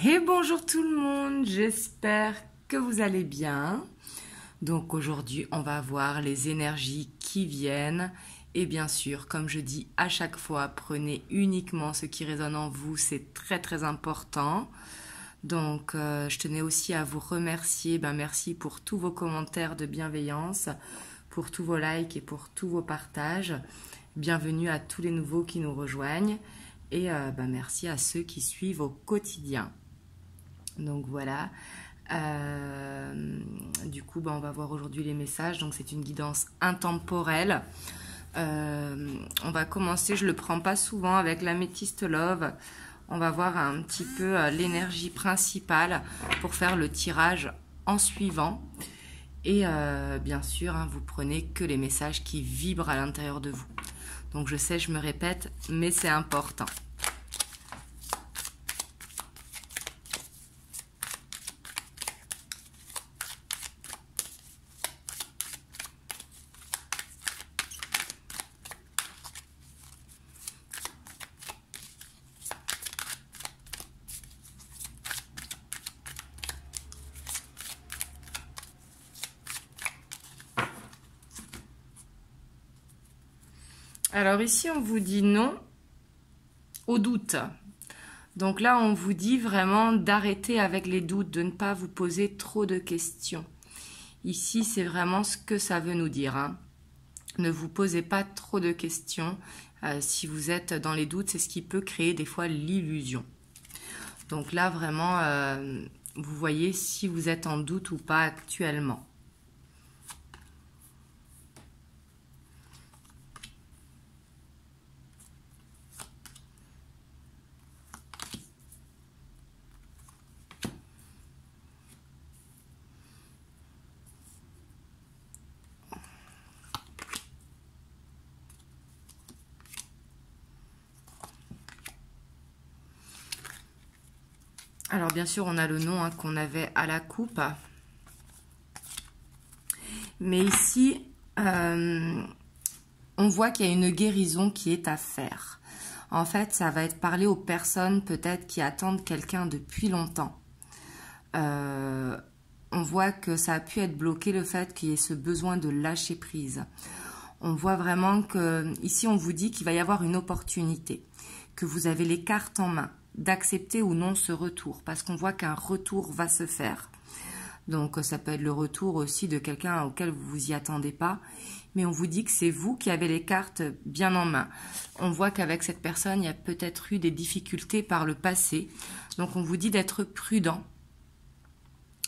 Et bonjour tout le monde, j'espère que vous allez bien. Donc aujourd'hui, on va voir les énergies qui viennent. Et bien sûr, comme je dis à chaque fois, prenez uniquement ce qui résonne en vous, c'est très très important. Donc je tenais aussi à vous remercier, merci pour tous vos commentaires de bienveillance, pour tous vos likes et pour tous vos partages. Bienvenue à tous les nouveaux qui nous rejoignent. Et merci à ceux qui suivent au quotidien. Donc voilà, du coup on va voir aujourd'hui les messages. Donc c'est une guidance intemporelle. On va commencer, je le prends pas souvent, avec l'améthyste love. On va voir un petit peu l'énergie principale pour faire le tirage en suivant. Et bien sûr, vous prenez que les messages qui vibrent à l'intérieur de vous. Donc je sais, je me répète, mais c'est important. Alors ici, on vous dit non au doute. Donc là, on vous dit vraiment d'arrêter avec les doutes, de ne pas vous poser trop de questions. Ici, c'est vraiment ce que ça veut nous dire. Ne vous posez pas trop de questions. Si vous êtes dans les doutes, c'est ce qui peut créer des fois l'illusion. Donc là, vraiment, vous voyez si vous êtes en doute ou pas actuellement. Alors bien sûr, on a le nom qu'on avait à la coupe. Mais ici, on voit qu'il y a une guérison qui est à faire. En fait, ça va être parlé aux personnes peut-être qui attendent quelqu'un depuis longtemps. On voit que ça a pu être bloqué, le fait qu'il y ait ce besoin de lâcher prise. On voit vraiment que ici, on vous dit qu'il va y avoir une opportunité, que vous avez les cartes en main, d'accepter ou non ce retour, parce qu'on voit qu'un retour va se faire. Donc ça peut être le retour aussi de quelqu'un auquel vous vous y attendez pas, mais on vous dit que c'est vous qui avez les cartes bien en main. On voit qu'avec cette personne, il y a peut-être eu des difficultés par le passé, donc on vous dit d'être prudent.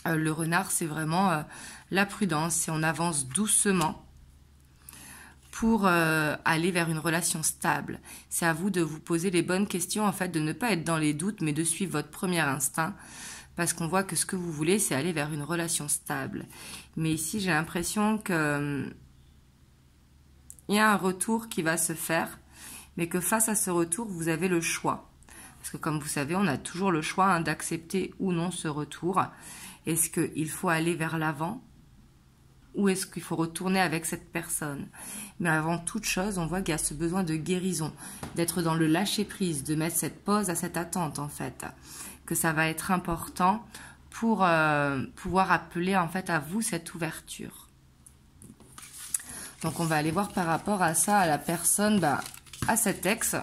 Le renard, c'est vraiment la prudence, c'est on avance doucement pour aller vers une relation stable. C'est à vous de vous poser les bonnes questions, en fait, de ne pas être dans les doutes, mais de suivre votre premier instinct, parce qu'on voit que ce que vous voulez, c'est aller vers une relation stable. Mais ici, j'ai l'impression que il y a un retour qui va se faire, mais que face à ce retour, vous avez le choix. Parce que comme vous savez, on a toujours le choix d'accepter ou non ce retour. Est-ce qu'il faut aller vers l'avant ? Ou est-ce qu'il faut retourner avec cette personne? Mais avant toute chose, on voit qu'il y a ce besoin de guérison, d'être dans le lâcher-prise, de mettre cette pause à cette attente, en fait. Que ça va être important pour pouvoir appeler, en fait, à vous cette ouverture. Donc, on va aller voir par rapport à ça, à la personne, à cet ex.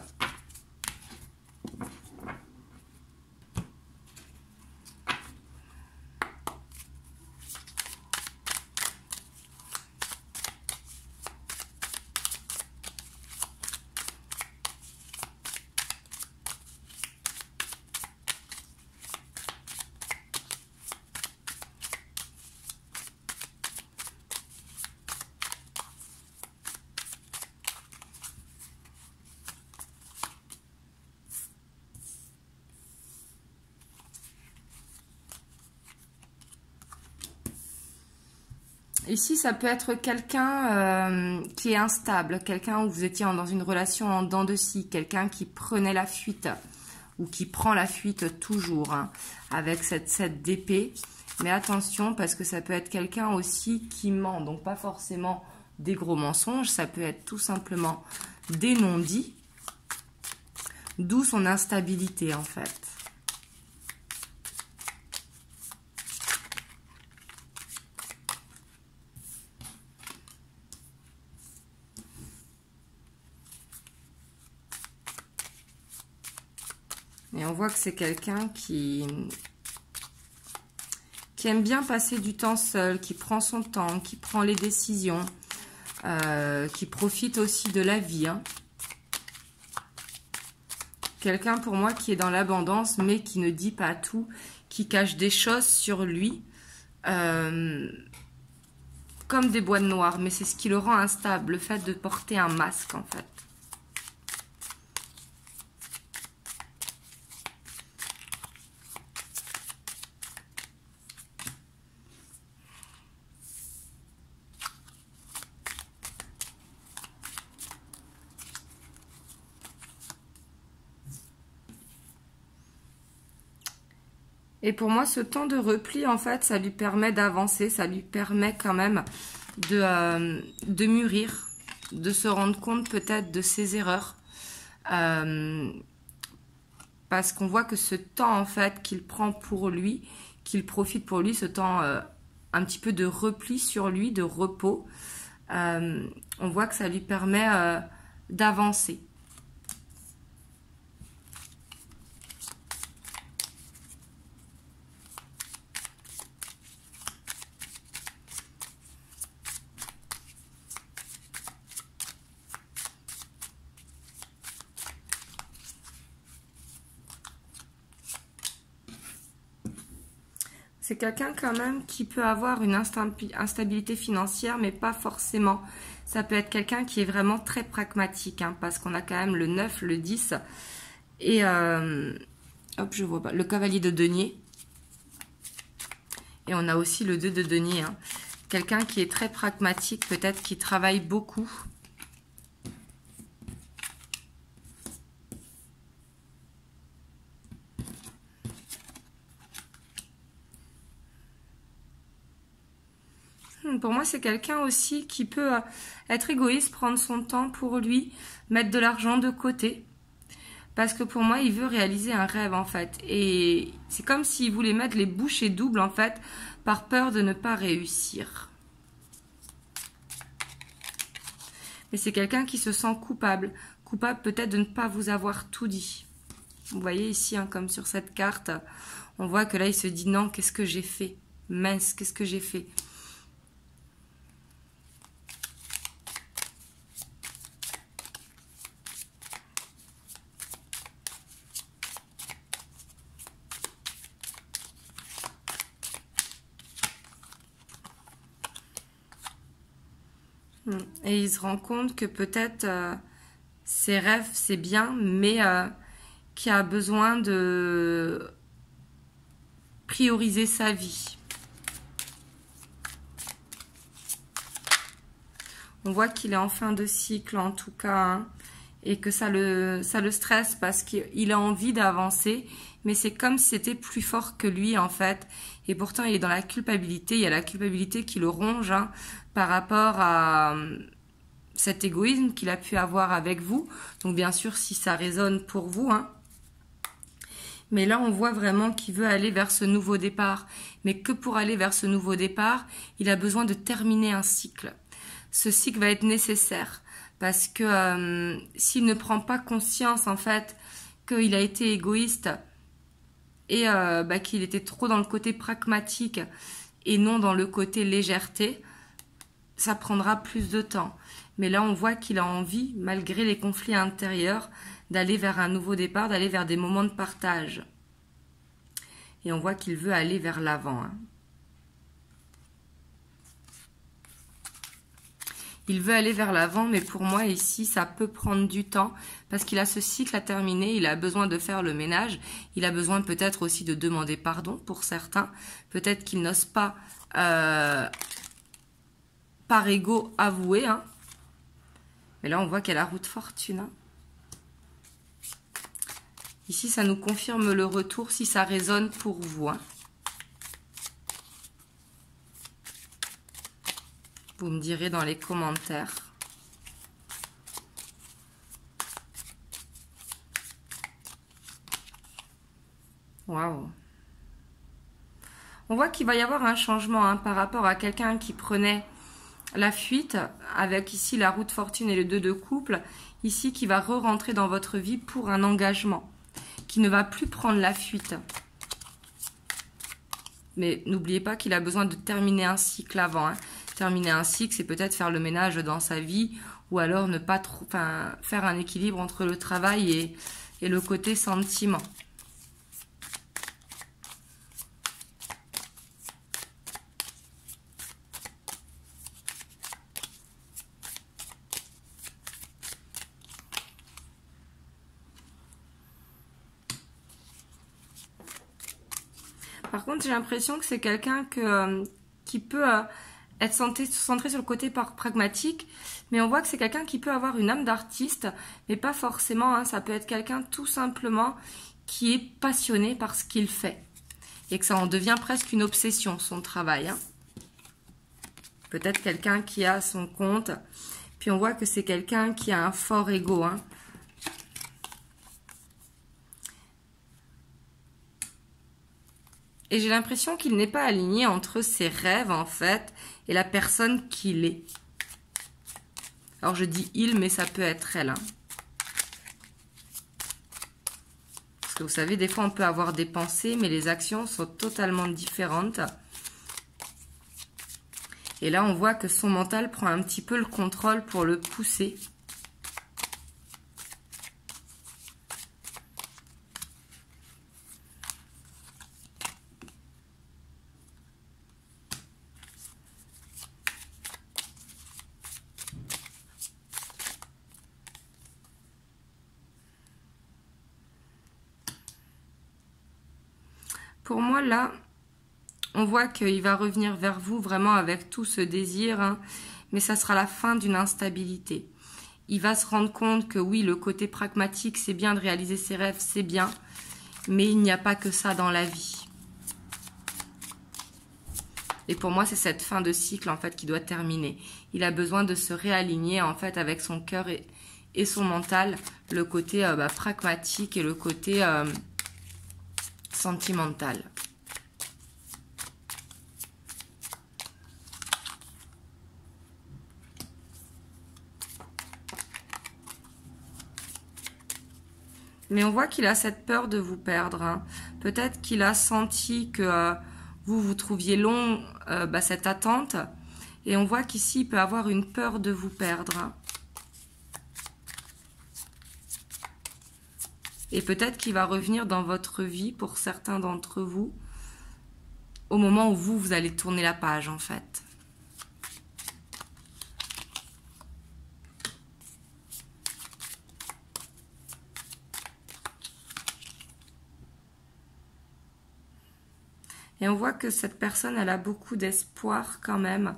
Ici, ça peut être quelqu'un qui est instable, quelqu'un où vous étiez dans une relation en dents de scie, quelqu'un qui prenait la fuite ou qui prend la fuite toujours avec cette d'épée. Mais attention, parce que ça peut être quelqu'un aussi qui ment, donc pas forcément des gros mensonges, ça peut être tout simplement des non-dits, d'où son instabilité en fait. Et on voit que c'est quelqu'un qui aime bien passer du temps seul, qui prend son temps, qui prend les décisions, qui profite aussi de la vie. Hein. Quelqu'un pour moi qui est dans l'abondance, mais qui ne dit pas tout, qui cache des choses sur lui, comme des boîtes noires. Mais c'est ce qui le rend instable, le fait de porter un masque en fait. Et pour moi, ce temps de repli, en fait, ça lui permet d'avancer, ça lui permet quand même de mûrir, de se rendre compte peut-être de ses erreurs. Parce qu'on voit que ce temps, en fait, qu'il prend pour lui, qu'il profite pour lui, ce temps un petit peu de repli sur lui, de repos, on voit que ça lui permet d'avancer. C'est quelqu'un quand même qui peut avoir une instabilité financière, mais pas forcément. Ça peut être quelqu'un qui est vraiment très pragmatique, hein, parce qu'on a quand même le 9, le 10, et hop, je vois pas, le cavalier de denier. Et on a aussi le 2 de denier. Hein. Quelqu'un qui est très pragmatique, peut-être qui travaille beaucoup. Pour moi, c'est quelqu'un aussi qui peut être égoïste, prendre son temps pour lui, mettre de l'argent de côté. Parce que pour moi, il veut réaliser un rêve, en fait. Et c'est comme s'il voulait mettre les bouchées doubles, en fait, par peur de ne pas réussir. Mais c'est quelqu'un qui se sent coupable. Coupable peut-être de ne pas vous avoir tout dit. Vous voyez ici, hein, comme sur cette carte, on voit que là, il se dit non, qu'est-ce que j'ai fait? Mince, qu'est-ce que j'ai fait? Et il se rend compte que peut-être ses rêves, c'est bien, mais qu'il a besoin de prioriser sa vie. On voit qu'il est en fin de cycle en tout cas, hein, et que ça le stresse parce qu'il a envie d'avancer, mais c'est comme si c'était plus fort que lui en fait. Et pourtant, il est dans la culpabilité, il y a la culpabilité qui le ronge, hein, par rapport à cet égoïsme qu'il a pu avoir avec vous. Donc bien sûr, si ça résonne pour vous, hein. Mais là, on voit vraiment qu'il veut aller vers ce nouveau départ. Mais que pour aller vers ce nouveau départ, il a besoin de terminer un cycle. Ce cycle va être nécessaire parce que s'il ne prend pas conscience, en fait, qu'il a été égoïste et qu'il était trop dans le côté pragmatique et non dans le côté légèreté, ça prendra plus de temps. Mais là, on voit qu'il a envie, malgré les conflits intérieurs, d'aller vers un nouveau départ, d'aller vers des moments de partage. Et on voit qu'il veut aller vers l'avant. Hein. Il veut aller vers l'avant, mais pour moi, ici, ça peut prendre du temps parce qu'il a ce cycle à terminer, il a besoin de faire le ménage, il a besoin peut-être aussi de demander pardon pour certains. Peut-être qu'il n'ose pas, par ego, avouer. Hein. Mais là, on voit qu'il y a la roue de fortune. Hein. Ici, ça nous confirme le retour si ça résonne pour vous. Hein. Vous me direz dans les commentaires. Waouh. On voit qu'il va y avoir un changement hein, par rapport à quelqu'un qui prenait la fuite, avec ici la roue de fortune et le 2 de couple, ici qui va re-rentrer dans votre vie pour un engagement, qui ne va plus prendre la fuite. Mais n'oubliez pas qu'il a besoin de terminer un cycle avant. Hein. Terminer un cycle, c'est peut-être faire le ménage dans sa vie ou alors ne pas trop, faire un équilibre entre le travail et le côté sentiment. Par contre, j'ai l'impression que c'est quelqu'un qui peut être centré sur le côté pragmatique, mais on voit que c'est quelqu'un qui peut avoir une âme d'artiste, mais pas forcément, hein, ça peut être quelqu'un tout simplement qui est passionné par ce qu'il fait, et que ça en devient presque une obsession, son travail. Hein. Peut-être quelqu'un qui a son compte, puis on voit que c'est quelqu'un qui a un fort ego, hein. Et j'ai l'impression qu'il n'est pas aligné entre ses rêves, en fait, et la personne qu'il est. Alors, je dis il, mais ça peut être elle. Hein. Parce que vous savez, des fois, on peut avoir des pensées, mais les actions sont totalement différentes. Et là, on voit que son mental prend un petit peu le contrôle pour le pousser. Pour moi, là, on voit qu'il va revenir vers vous vraiment avec tout ce désir, hein, mais ça sera la fin d'une instabilité. Il va se rendre compte que oui, le côté pragmatique, c'est bien de réaliser ses rêves, c'est bien, mais il n'y a pas que ça dans la vie. Et pour moi, c'est cette fin de cycle, en fait, qui doit terminer. Il a besoin de se réaligner, en fait, avec son cœur et son mental, le côté pragmatique et le côté sentimental. Mais on voit qu'il a cette peur de vous perdre. Hein. Peut-être qu'il a senti que vous trouviez long cette attente. Et on voit qu'ici, il peut avoir une peur de vous perdre. Hein. Et peut-être qu'il va revenir dans votre vie, pour certains d'entre vous, au moment où vous allez tourner la page, en fait. Et on voit que cette personne, elle a beaucoup d'espoir quand même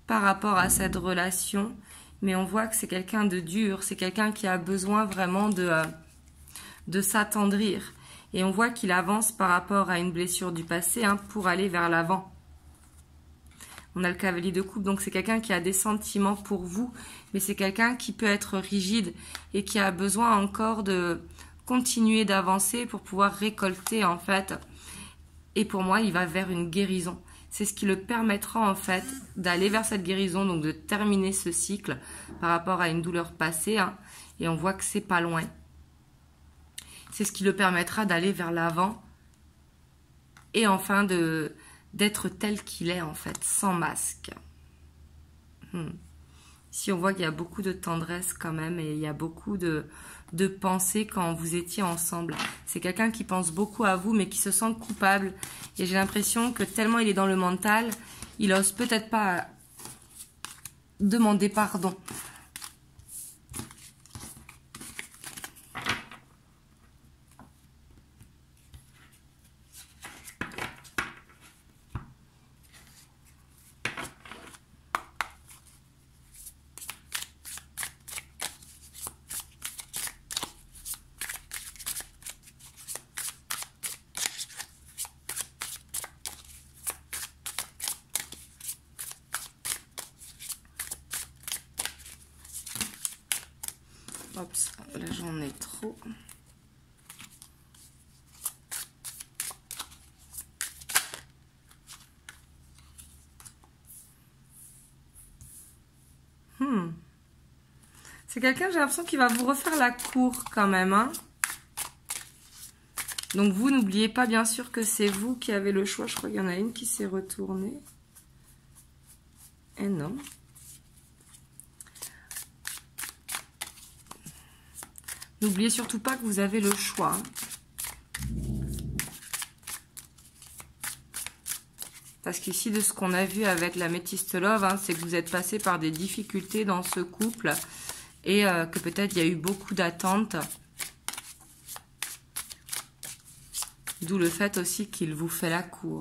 par rapport à cette relation. Mais on voit que c'est quelqu'un de dur, c'est quelqu'un qui a besoin vraiment de s'attendrir. Et on voit qu'il avance par rapport à une blessure du passé pour aller vers l'avant. On a le cavalier de coupe, donc c'est quelqu'un qui a des sentiments pour vous, mais c'est quelqu'un qui peut être rigide et qui a besoin encore de continuer d'avancer pour pouvoir récolter en fait. Et pour moi, il va vers une guérison. C'est ce qui le permettra en fait d'aller vers cette guérison, donc de terminer ce cycle par rapport à une douleur passée. Et on voit que c'est pas loin. C'est ce qui le permettra d'aller vers l'avant et enfin d'être tel qu'il est en fait, sans masque. Ici, on voit qu'il y a beaucoup de tendresse quand même et il y a beaucoup de pensées quand vous étiez ensemble. C'est quelqu'un qui pense beaucoup à vous mais qui se sent coupable. Et j'ai l'impression que tellement il est dans le mental, il n'ose peut-être pas demander pardon. Oups, là j'en ai trop. C'est quelqu'un, j'ai l'impression qu'il va vous refaire la cour quand même. Hein. Donc vous, n'oubliez pas bien sûr que c'est vous qui avez le choix. Je crois qu'il y en a une qui s'est retournée. Et non. N'oubliez surtout pas que vous avez le choix. Parce qu'ici, de ce qu'on a vu avec la Métiste Love, hein, c'est que vous êtes passé par des difficultés dans ce couple et que peut-être il y a eu beaucoup d'attentes. D'où le fait aussi qu'il vous fait la cour.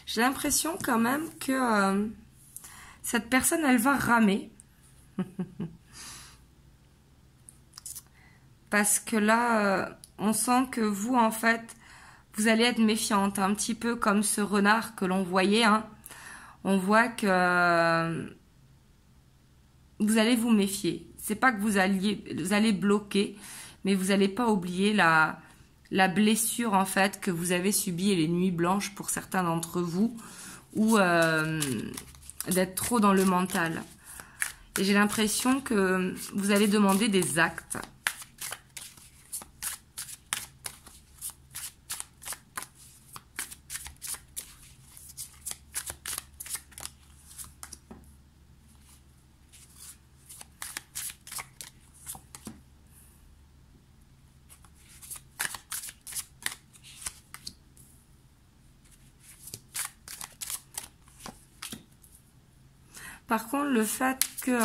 J'ai l'impression quand même que cette personne, elle va ramer. Parce que là, on sent que vous, en fait, vous allez être méfiante. Un petit peu comme ce renard que l'on voyait. Hein. On voit que vous allez vous méfier. C'est pas que vous allez bloquer, mais vous n'allez pas oublier la blessure en fait que vous avez subie et les nuits blanches pour certains d'entre vous, ou d'être trop dans le mental. Et j'ai l'impression que vous allez demander des actes. Par contre, le fait que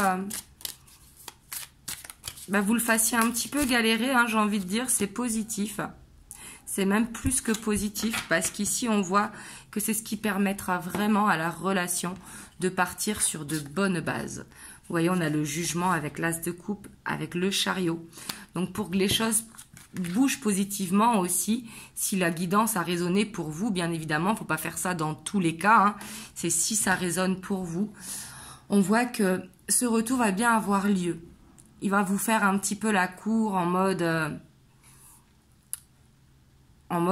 vous le fassiez un petit peu galérer, hein, j'ai envie de dire, c'est positif. C'est même plus que positif parce qu'ici, on voit que c'est ce qui permettra vraiment à la relation de partir sur de bonnes bases. Vous voyez, on a le jugement avec l'as de coupe, avec le chariot. Donc, pour que les choses bougent positivement aussi, si la guidance a résonné pour vous, bien évidemment, il ne faut pas faire ça dans tous les cas. Hein, c'est si ça résonne pour vous. On voit que ce retour va bien avoir lieu. Il va vous faire un petit peu la cour en mode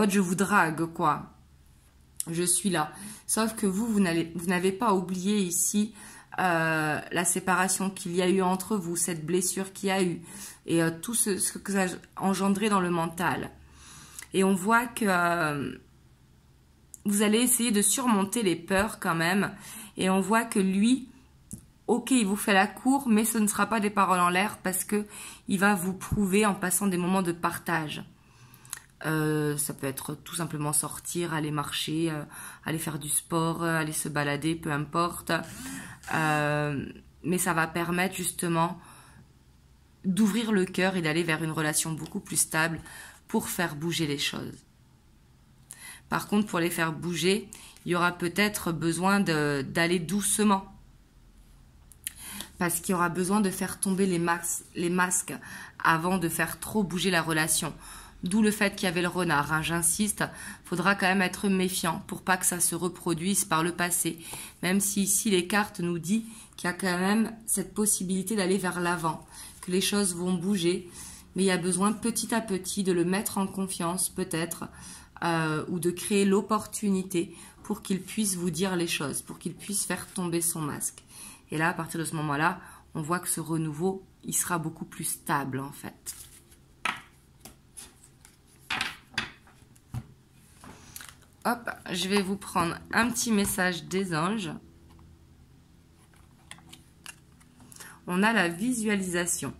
je vous drague, quoi. Je suis là. Sauf que vous n'avez pas oublié ici la séparation qu'il y a eu entre vous, cette blessure qu'il y a eu, et tout ce que ça a engendré dans le mental. Et on voit que vous allez essayer de surmonter les peurs quand même. Et on voit que lui... Ok, il vous fait la cour, mais ce ne sera pas des paroles en l'air parce que il va vous prouver en passant des moments de partage. Ça peut être tout simplement sortir, aller marcher, aller faire du sport, aller se balader, peu importe. Mais ça va permettre justement d'ouvrir le cœur et d'aller vers une relation beaucoup plus stable pour faire bouger les choses. Par contre, pour les faire bouger, il y aura peut-être besoin d'aller doucement. Parce qu'il y aura besoin de faire tomber les masques avant de faire trop bouger la relation. D'où le fait qu'il y avait le renard. Hein. J'insiste, il faudra quand même être méfiant pour pas que ça se reproduise par le passé. Même si ici les cartes nous disent qu'il y a quand même cette possibilité d'aller vers l'avant, que les choses vont bouger. Mais il y a besoin petit à petit de le mettre en confiance peut-être ou de créer l'opportunité pour qu'il puisse vous dire les choses, pour qu'il puisse faire tomber son masque. Et là, à partir de ce moment-là, on voit que ce renouveau, il sera beaucoup plus stable, en fait. Hop, je vais vous prendre un petit message des anges. On a la visualisation.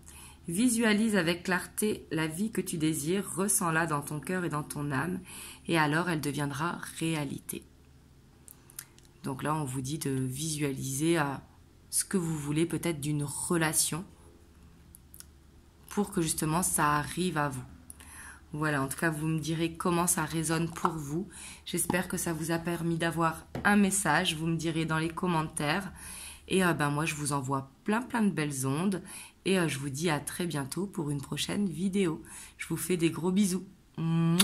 Visualise avec clarté la vie que tu désires, ressens-la dans ton cœur et dans ton âme, et alors elle deviendra réalité. Donc là, on vous dit de visualiser ce que vous voulez peut-être d'une relation pour que justement ça arrive à vous. Voilà, en tout cas, vous me direz comment ça résonne pour vous. J'espère que ça vous a permis d'avoir un message. Vous me direz dans les commentaires. Et moi, je vous envoie plein de belles ondes. Et je vous dis à très bientôt pour une prochaine vidéo. Je vous fais des gros bisous. Mouah.